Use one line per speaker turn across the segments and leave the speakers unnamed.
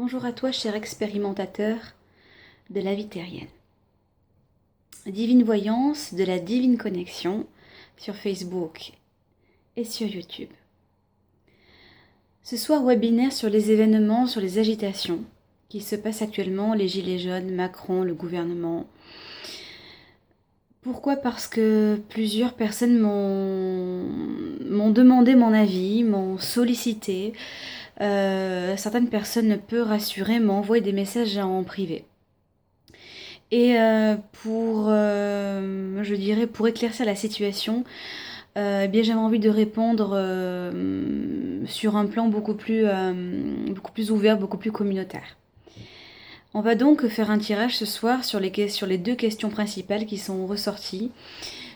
Bonjour à toi, cher expérimentateur de la vie terrienne. Divine Voyance de la Divine Connexion sur Facebook et sur YouTube. Ce soir, webinaire sur les événements, sur les agitations qui se passent actuellement, les gilets jaunes, Macron, le gouvernement. Pourquoi ? Parce que plusieurs personnes m'ont demandé mon avis, m'ont sollicité. Certaines personnes, peu rassurées, m'ont envoyé des messages en privé. Et je dirais, pour éclaircir la situation, bien j'avais envie de répondre sur un plan beaucoup plus ouvert, beaucoup plus communautaire. On va donc faire un tirage ce soir sur les deux questions principales qui sont ressorties.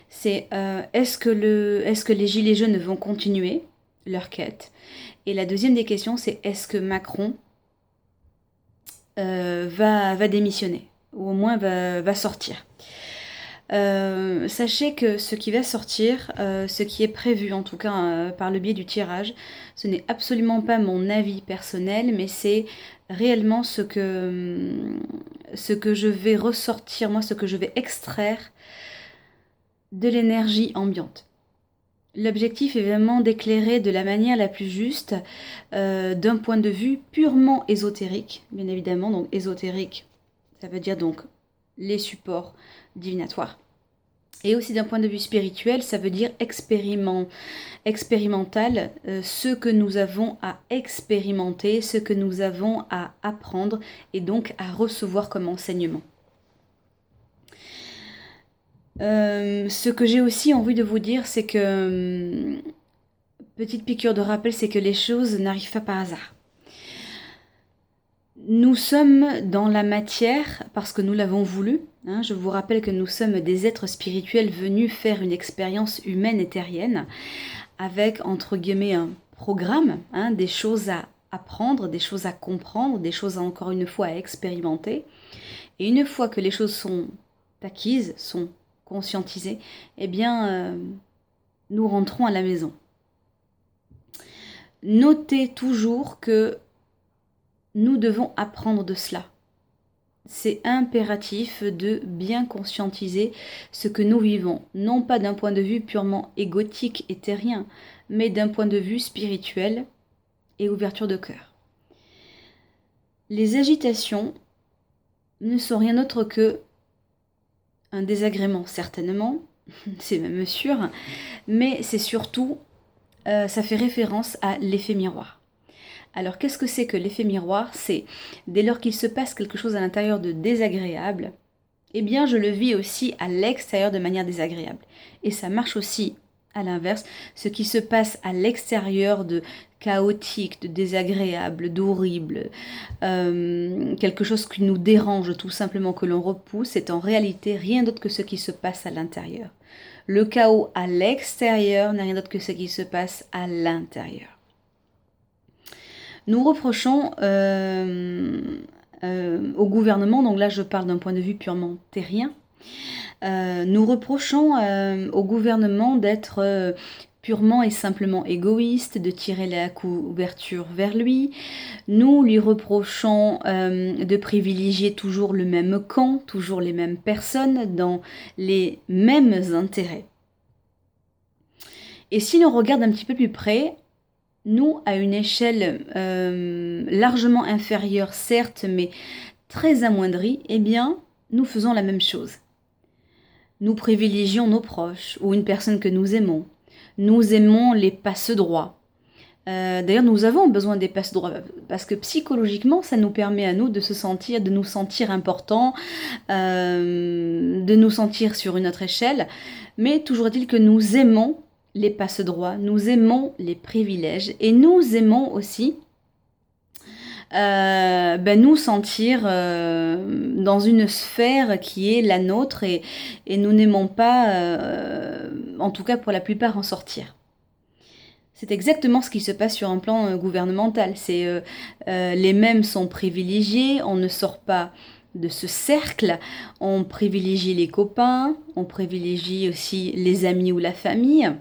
C'est est-ce que les gilets jaunes vont continuer leur quête ? Et la deuxième des questions, c'est est-ce que Macron va démissionner ? Ou au moins va sortir. Sachez que ce qui va sortir, ce qui est prévu en tout cas par le biais du tirage, ce n'est absolument pas mon avis personnel, mais c'est réellement ce que je vais ressortir, moi, ce que je vais extraire de l'énergie ambiante. L'objectif est vraiment d'éclairer de la manière la plus juste, d'un point de vue purement ésotérique, bien évidemment. Donc ésotérique, ça veut dire donc les supports divinatoires. Et aussi d'un point de vue spirituel, ça veut dire expérimental, ce que nous avons à expérimenter, ce que nous avons à apprendre et donc à recevoir comme enseignement. Ce que j'ai aussi envie de vous dire, c'est que, petite piqûre de rappel, c'est que les choses n'arrivent pas par hasard. Nous sommes dans la matière parce que nous l'avons voulu. Je vous rappelle que nous sommes des êtres spirituels venus faire une expérience humaine et terrienne avec, entre guillemets, un programme, des choses à apprendre, des choses à comprendre, des choses encore une fois à expérimenter. Et une fois que les choses sont acquises, sont conscientisées, eh bien, nous rentrons à la maison. Notez toujours que nous devons apprendre de cela. C'est impératif de bien conscientiser ce que nous vivons, non pas d'un point de vue purement égotique et terrien, mais d'un point de vue spirituel et ouverture de cœur. Les agitations ne sont rien d'autre que un désagrément, certainement, c'est même sûr, mais c'est surtout, ça fait référence à l'effet miroir. Alors, qu'est-ce que c'est que l'effet miroir ? C'est dès lors qu'il se passe quelque chose à l'intérieur de désagréable, eh bien, je le vis aussi à l'extérieur de manière désagréable. Et ça marche aussi à l'inverse. Ce qui se passe à l'extérieur de chaotique, de désagréable, d'horrible, quelque chose qui nous dérange tout simplement, que l'on repousse, est en réalité rien d'autre que ce qui se passe à l'intérieur. Le chaos à l'extérieur n'est rien d'autre que ce qui se passe à l'intérieur. Nous reprochons au gouvernement, donc là je parle d'un point de vue purement terrien, nous reprochons au gouvernement d'être purement et simplement égoïste, de tirer la couverture vers lui. Nous lui reprochons de privilégier toujours le même camp, toujours les mêmes personnes, dans les mêmes intérêts. Et si l'on regarde un petit peu plus près, nous, à une échelle largement inférieure, certes, mais très amoindrie, eh bien, nous faisons la même chose. Nous privilégions nos proches ou une personne que nous aimons. Nous aimons les passe-droits. D'ailleurs, nous avons besoin des passe-droits parce que psychologiquement, ça nous permet à nous de nous sentir importants, de nous sentir sur une autre échelle. Mais toujours est-il que nous aimons les passe-droits, nous aimons les privilèges et nous aimons aussi nous sentir dans une sphère qui est la nôtre et nous n'aimons pas, en tout cas pour la plupart, en sortir. C'est exactement ce qui se passe sur un plan gouvernemental. Les mêmes sont privilégiés, on ne sort pas de ce cercle, on privilégie les copains, on privilégie aussi les amis ou la famille.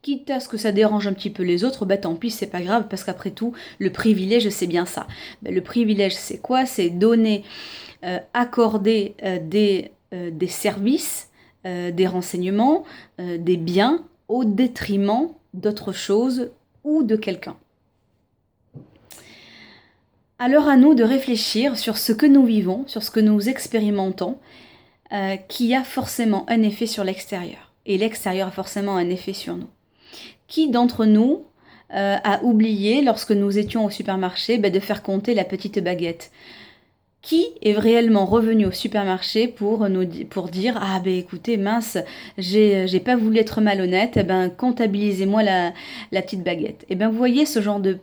quitte à ce que ça dérange un petit peu les autres, tant pis, c'est pas grave, parce qu'après tout, le privilège, c'est bien ça. Le privilège, c'est quoi? C'est donner, accorder des services, des renseignements, des biens, au détriment d'autre chose ou de quelqu'un. Alors à nous de réfléchir sur ce que nous vivons, sur ce que nous expérimentons, qui a forcément un effet sur l'extérieur. Et l'extérieur a forcément un effet sur nous. Qui d'entre nous a oublié, lorsque nous étions au supermarché, de faire compter la petite baguette? Qui est réellement revenu au supermarché pour dire « Ah écoutez, mince, j'ai pas voulu être malhonnête, comptabilisez-moi la petite baguette. » Vous voyez ce genre de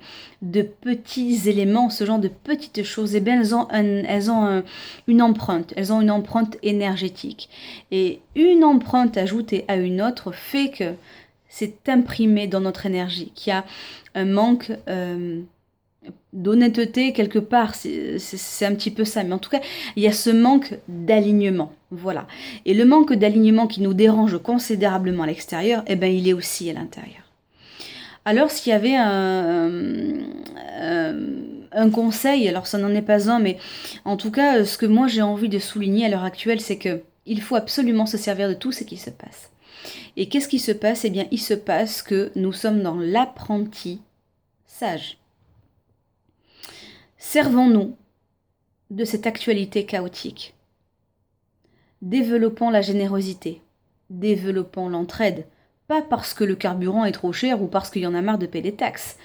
petits éléments, ce genre de petites choses, elles ont une empreinte, elles ont une empreinte énergétique. Et une empreinte ajoutée à une autre fait que c'est imprimé dans notre énergie, qu'il y a un manque d'honnêteté quelque part, c'est un petit peu ça, mais en tout cas il y a ce manque d'alignement, voilà. Et le manque d'alignement qui nous dérange considérablement à l'extérieur, il est aussi à l'intérieur. Alors s'il y avait un conseil, alors ça n'en est pas un, mais en tout cas ce que moi j'ai envie de souligner à l'heure actuelle, c'est que il faut absolument se servir de tout ce qui se passe. Et qu'est-ce qui se passe? Il se passe que nous sommes dans l'apprentissage. Servons-nous de cette actualité chaotique. Développons la générosité, développons l'entraide, pas parce que le carburant est trop cher ou parce qu'il y en a marre de payer des taxes.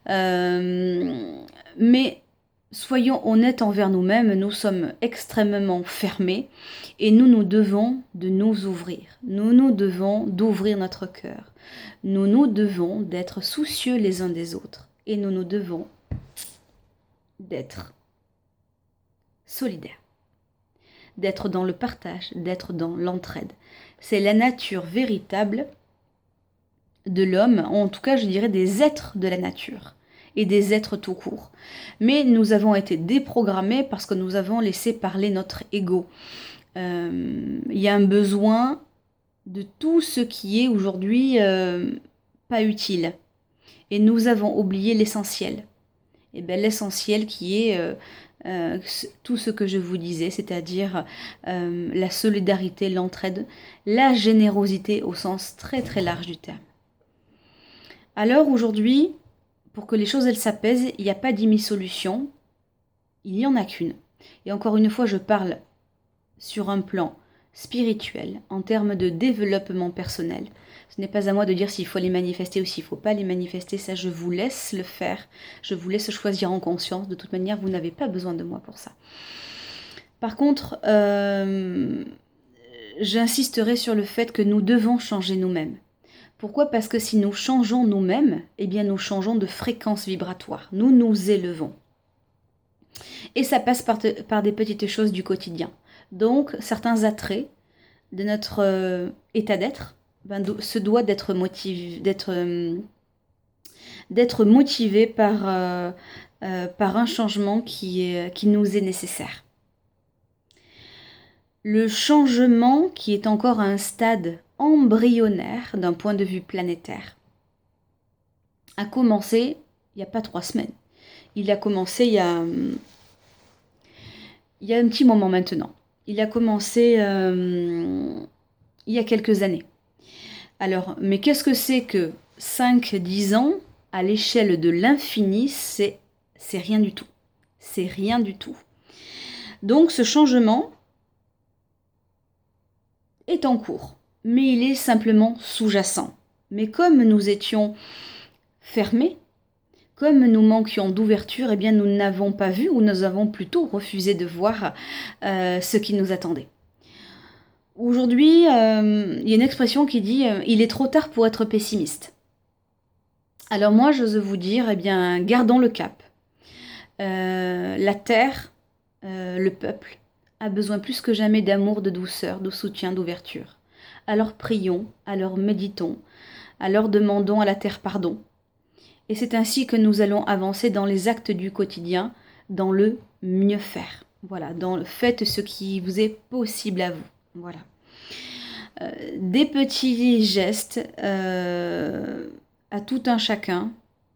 Mais soyons honnêtes envers nous-mêmes, nous sommes extrêmement fermés et nous devons de nous ouvrir. Nous devons d'ouvrir notre cœur. Nous devons d'être soucieux les uns des autres et nous devons d'être solidaire, d'être dans le partage, d'être dans l'entraide. C'est la nature véritable de l'homme, en tout cas je dirais des êtres de la nature et des êtres tout court. Mais nous avons été déprogrammés parce que nous avons laissé parler notre ego. Il y a un besoin de tout ce qui est aujourd'hui pas utile. Et nous avons oublié l'essentiel. L'essentiel qui est tout ce que je vous disais, c'est-à-dire la solidarité, l'entraide, la générosité au sens très très large du terme. Alors aujourd'hui, pour que les choses elles s'apaisent, il n'y a pas 10 000 solutions, il n'y en a qu'une. Et encore une fois, je parle sur un plan spirituel, en termes de développement personnel. Ce n'est pas à moi de dire s'il faut les manifester ou s'il ne faut pas les manifester, ça je vous laisse le faire, je vous laisse choisir en conscience, de toute manière vous n'avez pas besoin de moi pour ça. Par contre, j'insisterai sur le fait que nous devons changer nous-mêmes. Pourquoi? Parce que si nous changeons nous-mêmes, nous changeons de fréquence vibratoire, nous nous élevons. Et ça passe par des petites choses du quotidien. Donc, certains attraits de notre état d'être se doit d'être motivé par un changement qui nous est nécessaire. Le changement qui est encore à un stade embryonnaire d'un point de vue planétaire a commencé il n'y a pas 3 semaines. Il a commencé il y a un petit moment maintenant. Il a commencé il y a quelques années. Alors, mais qu'est-ce que c'est que 5-10 ans à l'échelle de l'infini? C'est rien du tout. C'est rien du tout. Donc ce changement est en cours, mais il est simplement sous-jacent. Mais comme nous étions fermés, comme nous manquions d'ouverture, nous n'avons pas vu ou nous avons plutôt refusé de voir ce qui nous attendait. Aujourd'hui, il y a une expression qui dit « il est trop tard pour être pessimiste ». Alors moi, j'ose vous dire, gardons le cap. La Terre, le peuple, a besoin plus que jamais d'amour, de douceur, de soutien, d'ouverture. Alors prions, alors méditons, alors demandons à la Terre pardon. Et c'est ainsi que nous allons avancer dans les actes du quotidien, dans le mieux faire. Voilà, dans le faites ce qui vous est possible à vous. Voilà. des petits gestes à tout un chacun,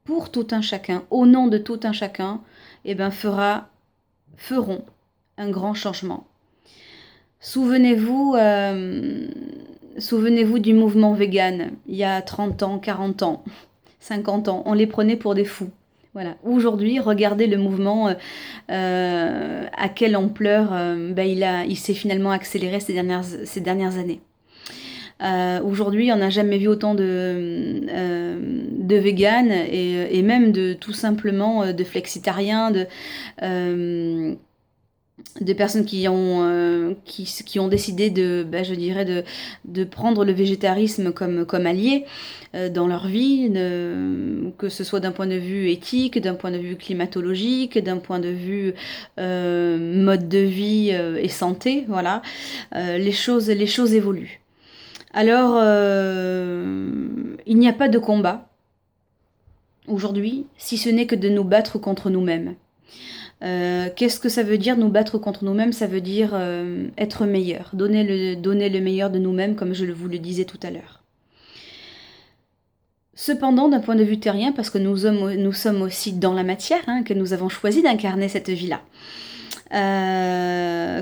pour tout un chacun, au nom de tout un chacun, eh ben feront un grand changement. Souvenez-vous, souvenez-vous du mouvement vegan, il y a 30 ans, 40 ans, 50 ans, on les prenait pour des fous. Voilà. Aujourd'hui, regardez le mouvement, à quelle ampleur il s'est finalement accéléré ces dernières années. Aujourd'hui, on n'a jamais vu autant de véganes et même de tout simplement de flexitariens, de personnes qui ont décidé je dirais de prendre le végétarisme comme allié dans leur vie, que ce soit d'un point de vue éthique, d'un point de vue climatologique, d'un point de vue mode de vie et santé, voilà. Les choses évoluent. Alors, il n'y a pas de combat aujourd'hui, si ce n'est que de nous battre contre nous-mêmes. Qu'est-ce que ça veut dire nous battre contre nous-mêmes? Ça veut dire être meilleur, donner le meilleur de nous-mêmes, comme je vous le disais tout à l'heure. Cependant, d'un point de vue terrien, parce que nous sommes aussi dans la matière, hein, que nous avons choisi d'incarner cette vie-là.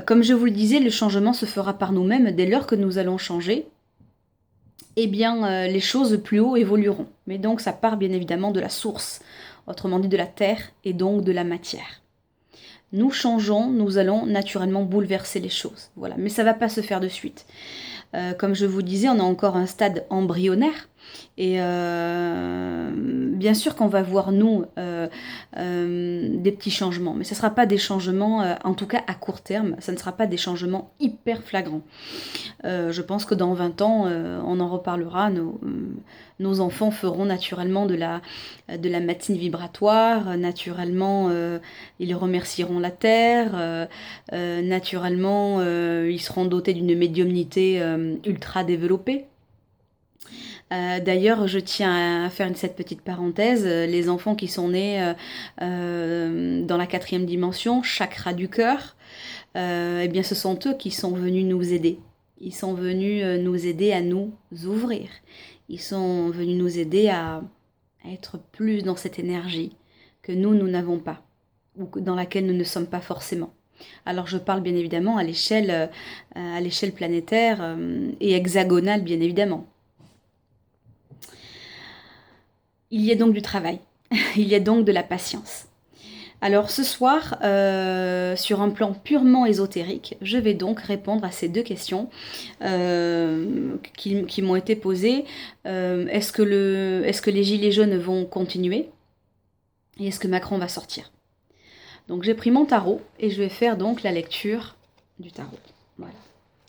Comme je vous le disais, le changement se fera par nous-mêmes dès lors que nous allons changer. Eh bien, les choses plus haut évolueront. Mais donc, ça part bien évidemment de la source, autrement dit de la terre et donc de la matière. Nous changeons, nous allons naturellement bouleverser les choses. Voilà. Mais ça ne va pas se faire de suite. Comme je vous disais, on a encore un stade embryonnaire. Et bien sûr qu'on va voir, nous, des petits changements. Mais ce ne sera pas des changements, en tout cas à court terme, ça ne sera pas des changements hyper flagrants. Je pense que dans 20 ans, on en reparlera. Nos enfants feront naturellement de la médecine vibratoire. Naturellement, ils remercieront la Terre. Naturellement, ils seront dotés d'une médiumnité ultra développée. D'ailleurs, je tiens à faire cette petite parenthèse. Les enfants qui sont nés dans la 4e dimension, chakra du cœur, eh bien, ce sont eux qui sont venus nous aider. Ils sont venus nous aider à nous ouvrir. Ils sont venus nous aider à être plus dans cette énergie que nous n'avons pas, ou dans laquelle nous ne sommes pas forcément. Alors je parle bien évidemment à l'échelle planétaire et hexagonale, bien évidemment. Il y a donc du travail, il y a donc de la patience. Alors ce soir, sur un plan purement ésotérique, je vais donc répondre à ces 2 questions qui m'ont été posées. Est-ce que les gilets jaunes vont continuer? Et est-ce que Macron va sortir? Donc j'ai pris mon tarot et je vais faire donc la lecture du tarot. Voilà.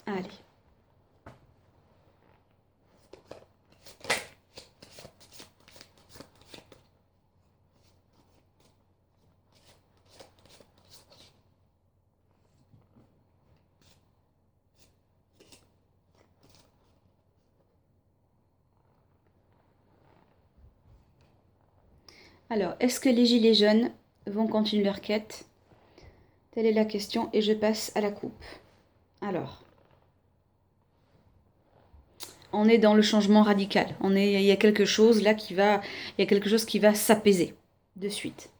Allez. Alors, est-ce que les gilets jaunes vont continuer leur quête? Telle est la question et je passe à la coupe. Alors, on est dans le changement radical. Il y a quelque chose là qui va s'apaiser de suite.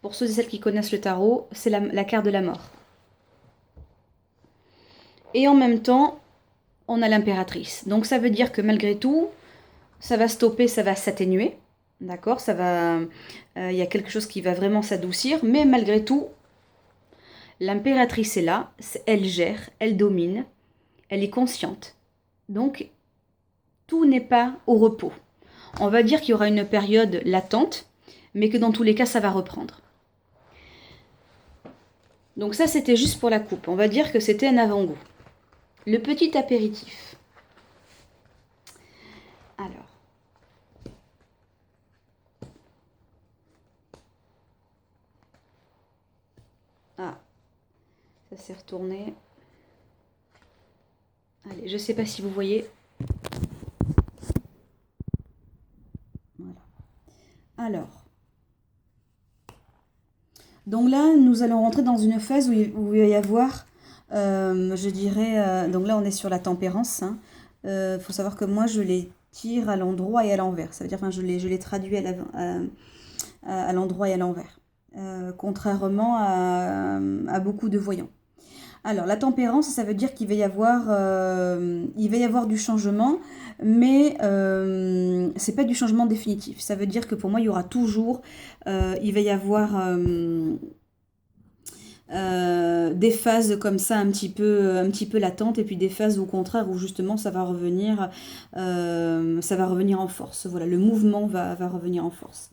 Pour ceux et celles qui connaissent le tarot, c'est la carte de la mort. Et en même temps, on a l'impératrice. Donc ça veut dire que malgré tout, ça va stopper, ça va s'atténuer. D'accord, il y a quelque chose qui va vraiment s'adoucir, mais malgré tout, l'impératrice est là, elle gère, elle domine, elle est consciente. Donc, tout n'est pas au repos. On va dire qu'il y aura une période latente, mais que dans tous les cas, ça va reprendre. Donc ça, c'était juste pour la coupe. On va dire que c'était un avant-goût. Le petit apéritif. Alors. Ah, ça s'est retourné. Allez, je ne sais pas si vous voyez. Voilà. Alors. Donc là, nous allons rentrer dans une phase où il va y avoir Je dirais, donc là on est sur la tempérance, hein. Faut savoir que moi je les tire à l'endroit et à l'envers. Ça veut dire, enfin, je les traduis à l'endroit et à l'envers. Contrairement à beaucoup de voyants. Alors, la tempérance, ça veut dire qu'il va y avoir du changement, mais c'est pas du changement définitif. Ça veut dire que pour moi, il y aura toujours, il va y avoir des phases comme ça un petit peu latentes, et puis des phases au contraire où justement ça va revenir en force. Voilà, le mouvement va revenir en force.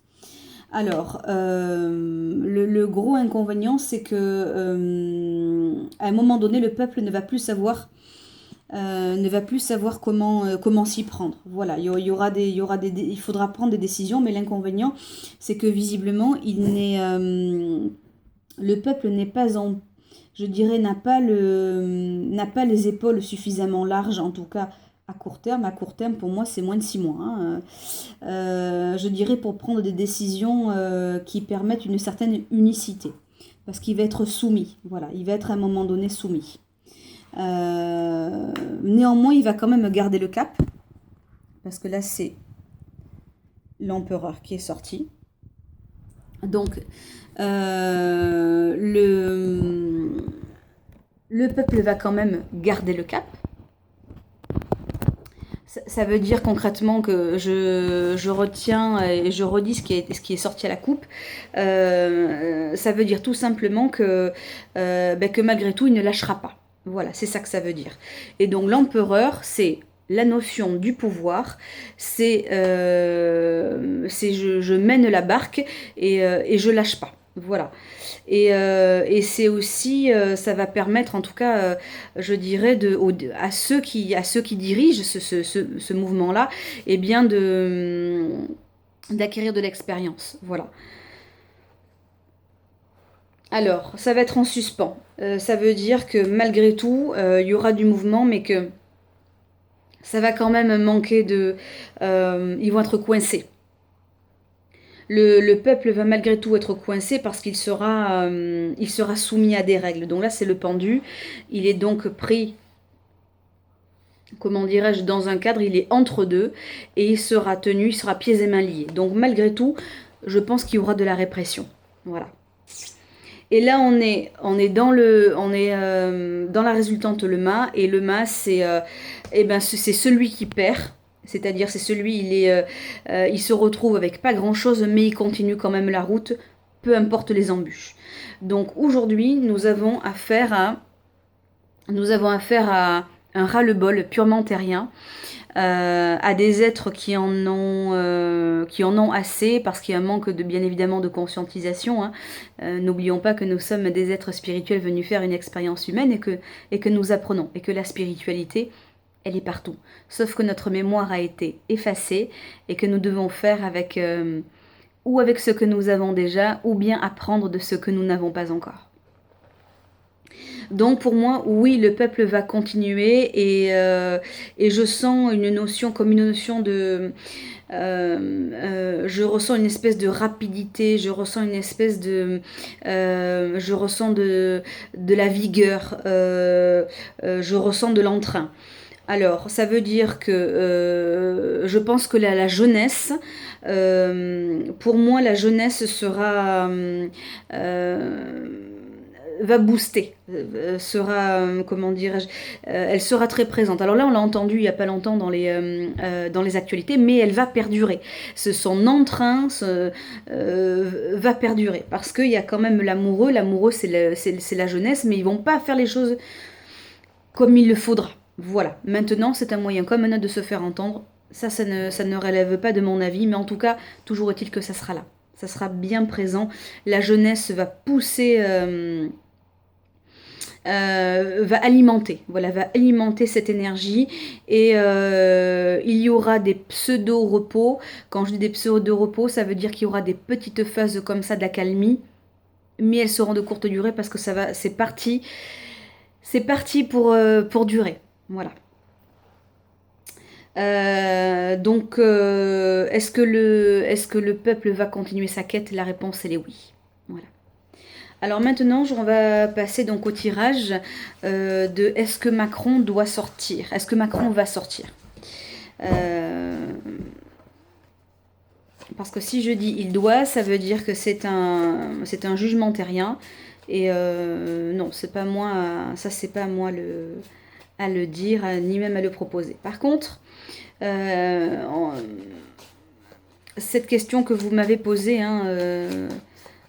Alors, le gros inconvénient, c'est que à un moment donné, le peuple ne va plus savoir comment s'y prendre. Voilà, il faudra prendre des décisions, mais l'inconvénient, c'est que visiblement, le peuple n'est pas je dirais, n'a pas les épaules suffisamment larges, en tout cas à court terme. À court terme, pour moi, c'est moins de 6 mois, hein. Je dirais pour prendre des décisions qui permettent une certaine unicité. Parce qu'il va être soumis. Voilà, il va être à un moment donné soumis. Néanmoins, il va quand même garder le cap. Parce que là, c'est l'empereur qui est sorti. Donc, le peuple va quand même garder le cap. Ça veut dire concrètement que je retiens et je redis ce qui est sorti à la coupe. Ça veut dire tout simplement que malgré tout, il ne lâchera pas. Voilà, c'est ça que ça veut dire. Et donc l'empereur, c'est la notion du pouvoir, c'est je mène la barque et je lâche pas. Voilà. Et c'est aussi, ça va permettre, en tout cas, je dirais, à ceux qui dirigent ce mouvement-là, eh bien d'acquérir de l'expérience. Voilà. Alors, ça va être en suspens. Ça veut dire que malgré tout, il y aura du mouvement, mais que ça va quand même manquer ils vont être coincés. Le peuple va malgré tout être coincé parce qu'il sera soumis à des règles. Donc là, c'est le pendu. Il est donc pris, comment dirais-je, dans un cadre, il est entre deux et il sera tenu, il sera pieds et mains liés. Donc malgré tout, je pense qu'il y aura de la répression. Voilà. Et là, on est dans la résultante, le mât, et le mât, c'est celui qui perd. C'est-à-dire, c'est celui, il se retrouve avec pas grand-chose, mais il continue quand même la route, peu importe les embûches. Donc aujourd'hui, nous avons affaire à un ras-le-bol purement terrien, à des êtres qui en ont assez, parce qu'il y a un manque bien évidemment de conscientisation, hein. N'oublions pas que nous sommes des êtres spirituels venus faire une expérience humaine, et que nous apprenons, et que la spiritualité, elle est partout. Sauf que notre mémoire a été effacée, et que nous devons faire ou avec ce que nous avons déjà, ou bien apprendre de ce que nous n'avons pas encore. Donc pour moi, oui, le peuple va continuer, et je sens une notion de... je ressens une espèce de rapidité, je ressens une espèce je ressens de la vigueur, je ressens de l'entrain. Alors, ça veut dire que je pense que la jeunesse, pour moi, la jeunesse va booster, comment dirais-je, elle sera très présente. Alors là, on l'a entendu il n'y a pas longtemps dans les actualités, mais elle va perdurer. Son entrain va perdurer, parce qu'il y a quand même l'amoureux. L'amoureux, c'est la jeunesse, mais ils vont pas faire les choses comme il le faudra. Voilà. Maintenant, c'est un moyen comme un autre de se faire entendre. Ça ne relève pas de mon avis, mais en tout cas, toujours est-il que ça sera là. Ça sera bien présent. La jeunesse va pousser, va alimenter cette énergie, et il y aura des pseudo-repos. Quand je dis des pseudo-repos, ça veut dire qu'il y aura des petites phases comme ça d'accalmie, mais elles seront de courte durée, parce que c'est parti pour durer. Voilà. Donc, est-ce que le peuple va continuer sa quête? La réponse, elle est oui. Voilà. Alors maintenant, on va passer donc au tirage de est-ce que Macron doit sortir? Est-ce que Macron va sortir? Parce que si je dis il doit, ça veut dire que c'est un jugement terrien. Et non, c'est pas moi, ça c'est pas moi à le dire, ni même à le proposer. Par contre, cette question que vous m'avez posée, hein,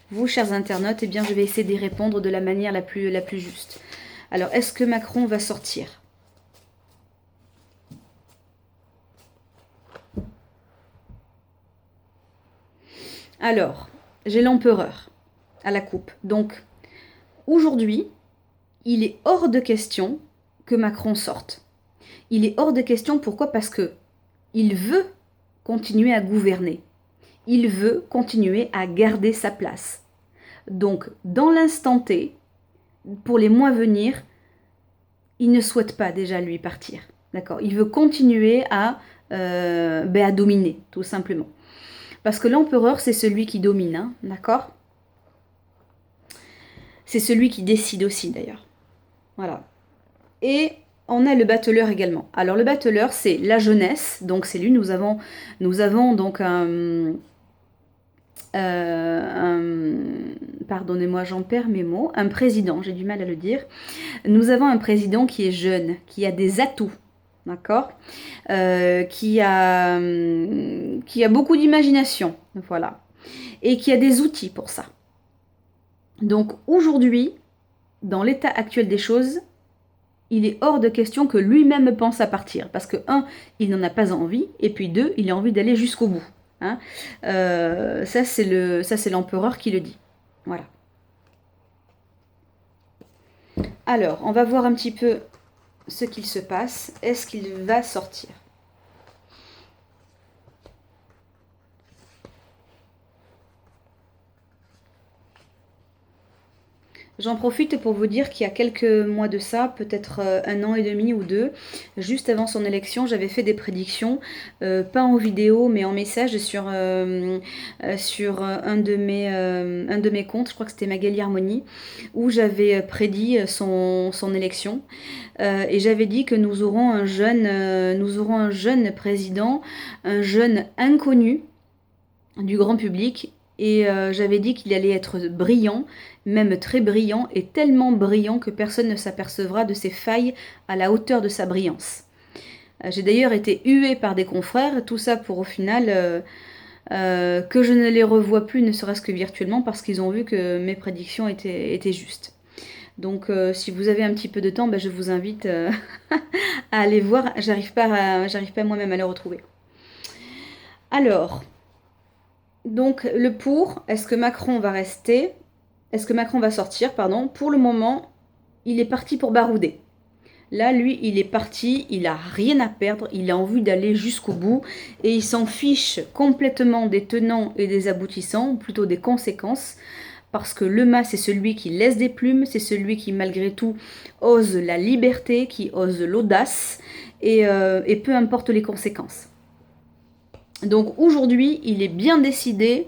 vous, chers internautes, eh bien, je vais essayer d'y répondre de la manière la plus juste. Alors, est-ce que Macron va sortir? Alors, j'ai l'empereur à la coupe. Donc, aujourd'hui, il est hors de question que Macron sorte. Il est hors de question, pourquoi? Parce que il veut continuer à gouverner. Il veut continuer à garder sa place. Donc, dans l'instant T, pour les mois à venir, il ne souhaite pas déjà lui partir. D'accord? Il veut continuer à dominer, tout simplement. Parce que l'empereur, c'est celui qui domine, hein, d'accord? C'est celui qui décide aussi, d'ailleurs. Voilà. Et on a le battleur également. Alors, le battleur, c'est la jeunesse. Donc, c'est lui. Nous avons donc pardonnez-moi, j'en perds mes mots. Un président, j'ai du mal à le dire. Nous avons un président qui est jeune, qui a des atouts. D'accord, qui a beaucoup d'imagination, voilà, et qui a des outils pour ça. Donc aujourd'hui, dans l'état actuel des choses, il est hors de question que lui-même pense à partir, parce que il n'en a pas envie, et puis 2, il a envie d'aller jusqu'au bout. Hein. Ça c'est l'empereur qui le dit. Voilà. Alors, on va voir un petit peu ce qu'il se passe. Est-ce qu'il va sortir? J'en profite pour vous dire qu'il y a quelques mois de ça, peut-être 1 an et demi ou 2, juste avant son élection, j'avais fait des prédictions, pas en vidéo mais en message sur un de mes comptes, je crois que c'était Magali Harmonie, où j'avais prédit son élection. Et j'avais dit que nous aurons un jeune président, un jeune inconnu du grand public. Et j'avais dit qu'il allait être brillant, même très brillant, et tellement brillant que personne ne s'apercevra de ses failles à la hauteur de sa brillance. J'ai d'ailleurs été huée par des confrères, tout ça pour au final que je ne les revois plus, ne serait-ce que virtuellement, parce qu'ils ont vu que mes prédictions étaient justes. Donc si vous avez un petit peu de temps, je vous invite à aller voir. J'arrive pas moi-même à le retrouver. Alors, donc le pour, est-ce que Macron va rester? Est-ce que Macron va sortir, pardon? Pour le moment, il est parti pour barouder. Là, lui, il est parti, il n'a rien à perdre, il a envie d'aller jusqu'au bout et il s'en fiche complètement des tenants et des aboutissants, ou plutôt des conséquences, parce que le mât, c'est celui qui laisse des plumes, c'est celui qui, malgré tout, ose la liberté, qui ose l'audace, et peu importe les conséquences. Donc aujourd'hui, il est bien décidé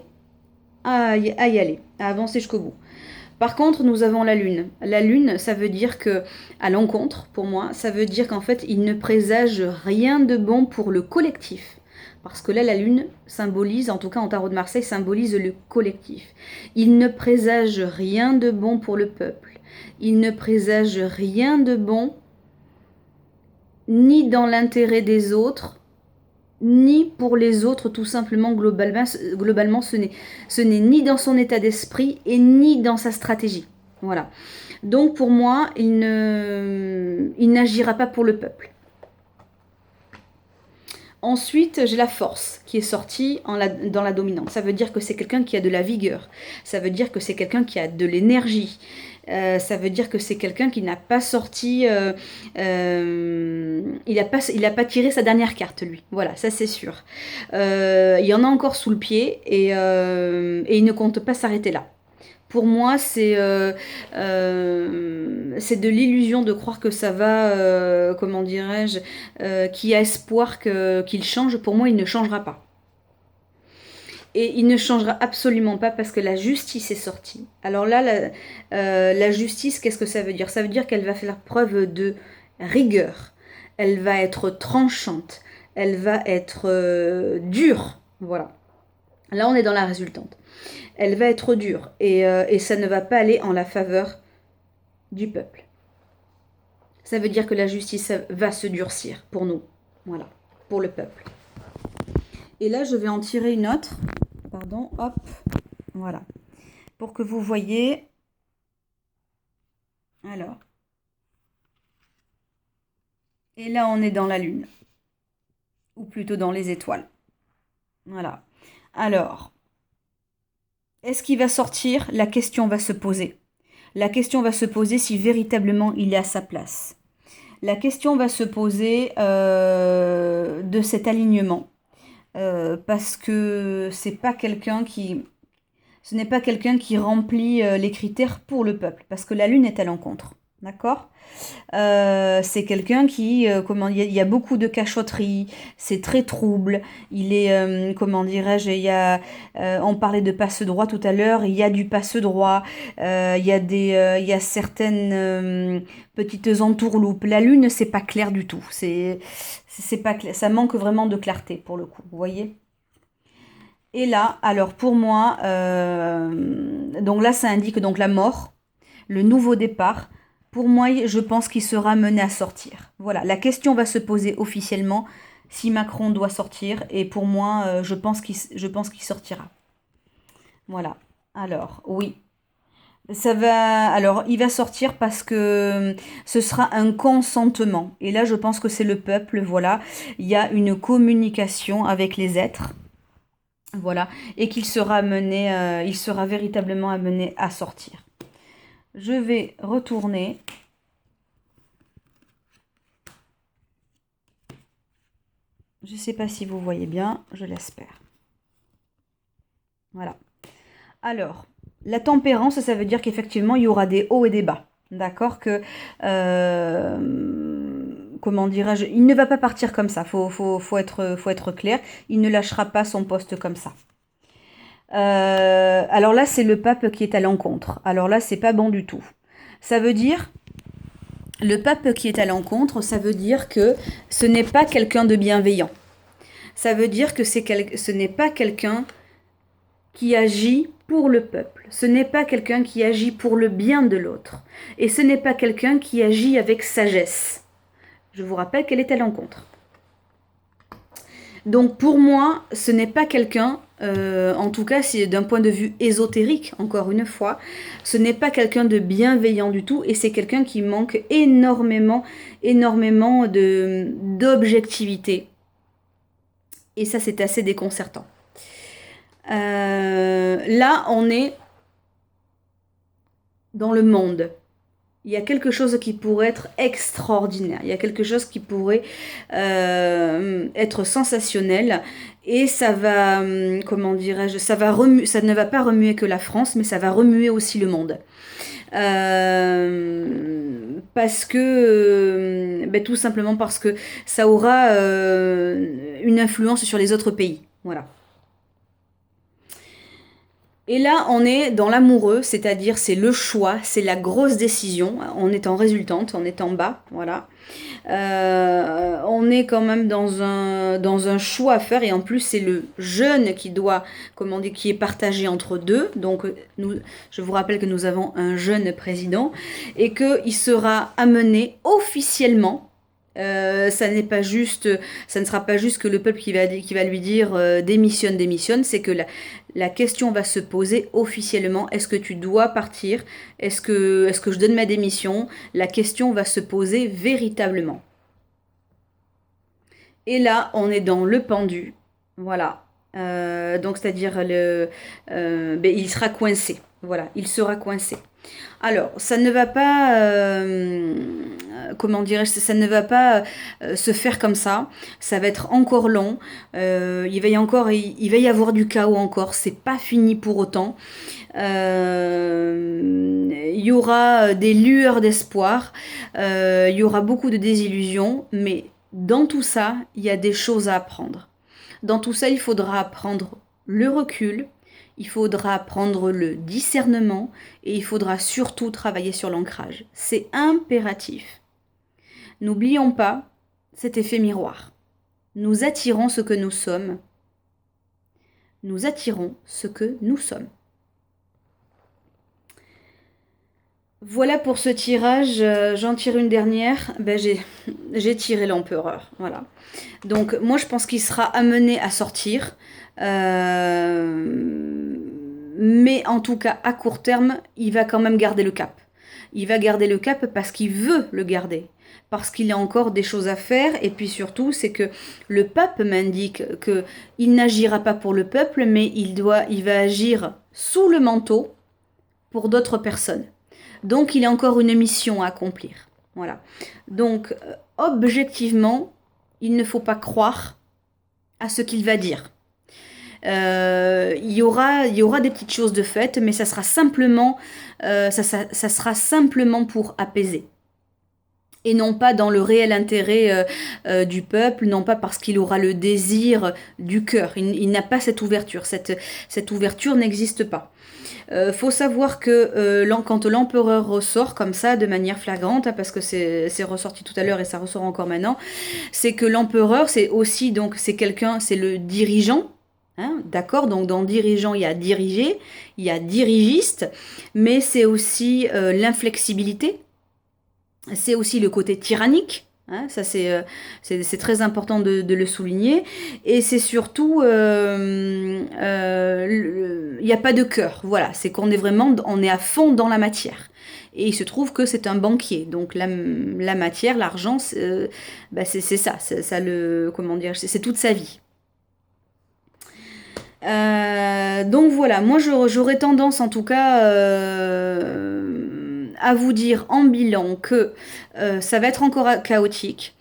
à y aller, à avancer jusqu'au bout. Par contre, nous avons la Lune. La Lune, ça veut dire que, à l'encontre, pour moi, ça veut dire qu'en fait, il ne présage rien de bon pour le collectif. Parce que là, la Lune symbolise, en tout cas en tarot de Marseille, symbolise le collectif. Il ne présage rien de bon pour le peuple. Il ne présage rien de bon, ni dans l'intérêt des autres, ni pour les autres, tout simplement, globalement, ce n'est ni dans son état d'esprit et ni dans sa stratégie. Voilà. Donc pour moi, il n'agira pas pour le peuple. Ensuite, j'ai la force qui est sortie dans la dominante. Ça veut dire que c'est quelqu'un qui a de la vigueur. Ça veut dire que c'est quelqu'un qui a de l'énergie. Ça veut dire que c'est quelqu'un qui n'a pas sorti... il a pas tiré sa dernière carte, lui. Voilà, ça c'est sûr. Il y en a encore sous le pied et il ne compte pas s'arrêter là. Pour moi, c'est de l'illusion de croire que ça va, comment dirais-je, qu'il y a espoir qu'il change. Pour moi, il ne changera pas. Et il ne changera absolument pas parce que la justice est sortie. Alors là, la justice, qu'est-ce que ça veut dire? Ça veut dire qu'elle va faire preuve de rigueur. Elle va être tranchante. Elle va être dure. Voilà. Là, on est dans la résultante. Elle va être dure et ça ne va pas aller en la faveur du peuple. Ça veut dire que la justice va se durcir pour nous. Voilà, pour le peuple. Et là, je vais en tirer une autre. Pardon, hop, voilà. Pour que vous voyez. Alors. Et là, on est dans la lune. Ou plutôt dans les étoiles. Voilà. Alors, est-ce qu'il va sortir? La question va se poser. La question va se poser si véritablement il est à sa place. La question va se poser de cet alignement. Parce que ce n'est pas quelqu'un qui remplit les critères pour le peuple. Parce que la lune est à l'encontre. D'accord? C'est quelqu'un qui, il y a beaucoup de cachotterie, c'est très trouble, il est, comment dirais-je, on parlait de passe-droit tout à l'heure, il y a du passe-droit, il y a certaines petites entourloupes. La lune, c'est pas clair du tout, c'est pas clair, ça manque vraiment de clarté pour le coup, vous voyez? Et là, alors pour moi, donc là, ça indique donc la mort, le nouveau départ. Pour moi, je pense qu'il sera mené à sortir. Voilà, la question va se poser officiellement si Macron doit sortir. Et pour moi, je pense qu'il sortira. Voilà. Alors, oui. Alors, il va sortir parce que ce sera un consentement. Et là, je pense que c'est le peuple, voilà. Il y a une communication avec les êtres. Voilà. Et qu'il sera il sera véritablement amené à sortir. Je vais retourner. Je ne sais pas si vous voyez bien, je l'espère. Voilà. Alors, la tempérance, ça veut dire qu'effectivement, il y aura des hauts et des bas. D'accord? Que, comment dirais-je, il ne va pas partir comme ça. Faut être clair. Il ne lâchera pas son poste comme ça. Alors là, c'est le pape qui est à l'encontre. Alors là, c'est pas bon du tout. Ça veut dire, le pape qui est à l'encontre, ça veut dire que ce n'est pas quelqu'un de bienveillant. Ça veut dire que ce n'est pas quelqu'un qui agit pour le peuple. Ce n'est pas quelqu'un qui agit pour le bien de l'autre. Et ce n'est pas quelqu'un qui agit avec sagesse. Je vous rappelle qu'elle est à l'encontre. Donc pour moi, ce n'est pas quelqu'un, en tout cas c'est d'un point de vue ésotérique, encore une fois, ce n'est pas quelqu'un de bienveillant du tout et c'est quelqu'un qui manque énormément d'objectivité. Et ça c'est assez déconcertant. Là on est dans le monde. Il y a quelque chose qui pourrait être extraordinaire. Il y a quelque chose qui pourrait être sensationnel. Et ça va, comment dirais-je, ça ne va pas remuer que la France, mais ça va remuer aussi le monde. Parce que, tout simplement parce que ça aura une influence sur les autres pays. Voilà. Et là, on est dans l'amoureux, c'est-à-dire c'est le choix, c'est la grosse décision. On est en résultante, on est en bas, voilà. On est quand même dans un choix à faire et en plus c'est le jeune qui doit, qui est partagé entre deux. Donc je vous rappelle que nous avons un jeune président et qu'il sera amené officiellement. Ça ne sera pas juste que le peuple qui va lui dire démissionne, c'est que la question va se poser officiellement. Est-ce que tu dois partir? Est-ce que je donne ma démission? La question va se poser véritablement. Et là, on est dans le pendu. Voilà. Donc, c'est-à-dire, il sera coincé. Voilà, il sera coincé. Alors, ça ne va pas, ça ne va pas se faire comme ça. Ça va être encore long. Il va y avoir du chaos encore. C'est pas fini pour autant. Il y aura des lueurs d'espoir. Il y aura beaucoup de désillusions. Mais dans tout ça, il y a des choses à apprendre. Dans tout ça, il faudra apprendre le recul, il faudra prendre le discernement et il faudra surtout travailler sur l'ancrage. C'est impératif. N'oublions pas cet effet miroir. Nous attirons ce que nous sommes. Nous attirons ce que nous sommes. Voilà pour ce tirage, j'en tire une dernière, j'ai tiré l'empereur, voilà. Donc moi je pense qu'il sera amené à sortir, mais en tout cas à court terme, il va quand même garder le cap. Il va garder le cap parce qu'il veut le garder, parce qu'il a encore des choses à faire, et puis surtout c'est que le pape m'indique qu'il n'agira pas pour le peuple, mais il va agir sous le manteau pour d'autres personnes. Donc, il y a encore une mission à accomplir. Voilà. Donc, objectivement, il ne faut pas croire à ce qu'il va dire. Il y aura des petites choses de fait, mais ça sera simplement, ça sera simplement pour apaiser. Et non pas dans le réel intérêt du peuple, non pas parce qu'il aura le désir du cœur. Il n'a pas cette ouverture. Cette ouverture n'existe pas. Faut savoir que quand l'empereur ressort comme ça de manière flagrante, hein, parce que c'est ressorti tout à l'heure et ça ressort encore maintenant, c'est que l'empereur c'est aussi donc c'est quelqu'un, c'est le dirigeant, hein, d'accord, donc dans dirigeant il y a dirigé, il y a dirigiste, mais c'est aussi l'inflexibilité, c'est aussi le côté tyrannique. Hein, ça c'est très important de le souligner, et c'est surtout il n'y a pas de cœur, voilà, c'est qu'on est vraiment, on est à fond dans la matière, et il se trouve que c'est un banquier, donc la matière, l'argent, c'est ça le, comment dire, c'est toute sa vie. Donc voilà, moi j'aurais tendance en tout cas à vous dire en bilan que ça va être encore chaotique,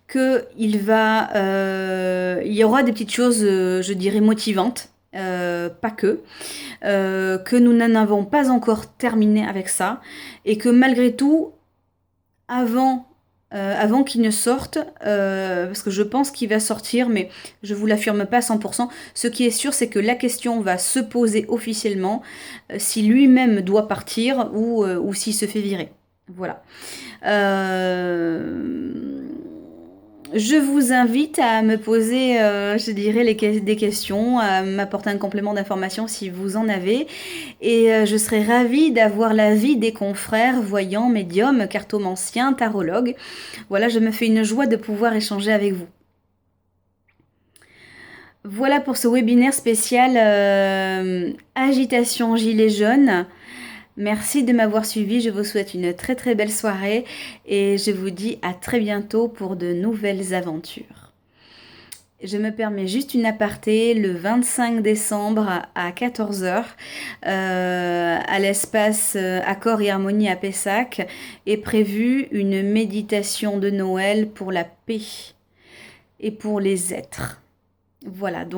qu'il y aura des petites choses, je dirais, motivantes, pas que nous n'en avons pas encore terminé avec ça, et que malgré tout, avant qu'il ne sorte, parce que je pense qu'il va sortir, mais je vous l'affirme pas à 100%. Ce qui est sûr, c'est que la question va se poser officiellement si lui-même doit partir ou s'il se fait virer. Voilà. Je vous invite à me poser, je dirais, des questions, à m'apporter un complément d'information si vous en avez. Et je serais ravie d'avoir l'avis des confrères, voyants, médiums, cartomanciens, tarologues. Voilà, je me fais une joie de pouvoir échanger avec vous. Voilà pour ce webinaire spécial Agitation Gilets jaunes. Merci de m'avoir suivi, je vous souhaite une très très belle soirée et je vous dis à très bientôt pour de nouvelles aventures. Je me permets juste une aparté, le 25 décembre à 14h, à l'espace Accord et Harmonie à Pessac, est prévue une méditation de Noël pour la paix et pour les êtres. Voilà. Donc